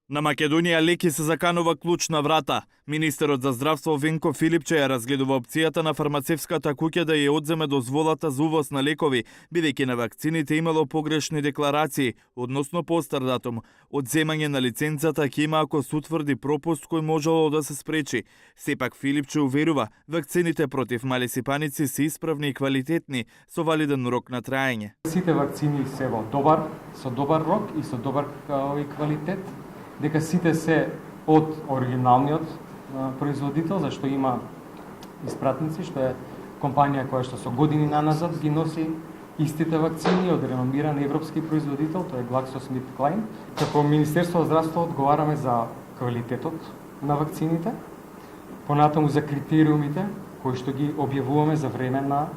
На Македонија леки се заканува клучна врата. Министерот за здравство Венко Филипче ја разгледува опцијата на фармацевската куќа да ја одземе дозволата за увоз на лекови, бидејќи на вакцините имало погрешни декларации, односно постар датум. Одземање на лиценцата ќе има ако се утврди пропуст кој можело да се спречи. Сепак Филипче уверува, вакцините против малесипаници се исправни и квалитетни, со валиден рок на траење. Сите вакцини се во со добар рок и со добар квалитет, дека сите се од оригиналниот производител, зашто има испратници, што е компанија која што со години наназад ги носи истите вакцини од реномиран европски производител, тоа е GlaxoSmithKline. Како Министерство за здравство одговараме за квалитетот на вакцините, понатаму за критериумите кои што ги објавуваме за време на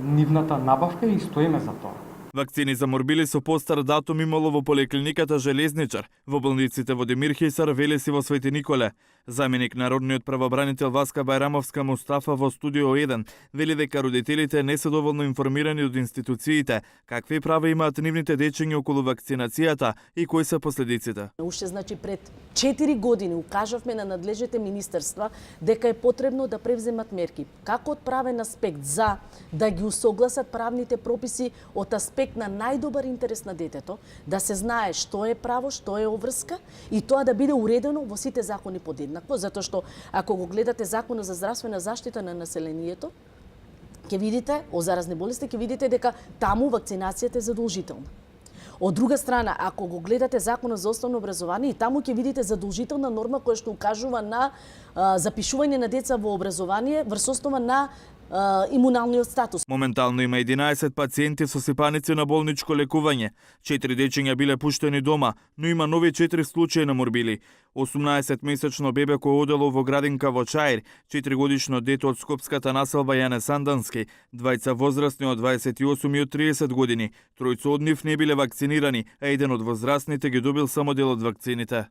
нивната набавка и стоиме за тоа. Вакцини за морбили со постар датум имало во поликлиниката Железничар, во болниците во Демир Хисар, Велес и во Свети Николе. Заменик народниот правобранител Васка Бајрамовска Мустафа во Студио 1 вели дека родителите не се доволно информирани од институциите, какви права имаат нивните дечиња околу вакцинацијата и кои се последиците. Уште значи пред 4 години укажавме на надлежните министерства дека е потребно да превземат мерки, како од правен аспект за да ги усогласат правните прописи од аспект на најдобар интерес на детето, да се знае што е право, што е обврска и тоа да биде уредено во сите закони подеднакво, затоа што ако го гледате Законот за здравствена заштита на населението, ќе видите о заразни болести, ќе видите дека таму вакцинацијата е задолжителна. Од друга страна, ако го гледате Законот за основно образование, и таму ќе видите задолжителна норма која што укажува на запишување на деца во образование врз основа на имуналниот статус. Моментално има 11 пациенти со сипаници на болничко лекување. 4 дечиња биле пуштени дома, но има нови 4 случаи на морбили. 18-месечно бебе кој одело во градинка во Чаир, 4-годишно дете од скопската населба Јане Сандански, двајца возрастни од 28 и од 30 години. Тројца од нив не биле вакцинирани, а еден од возрастните ги добил само дел од вакцините.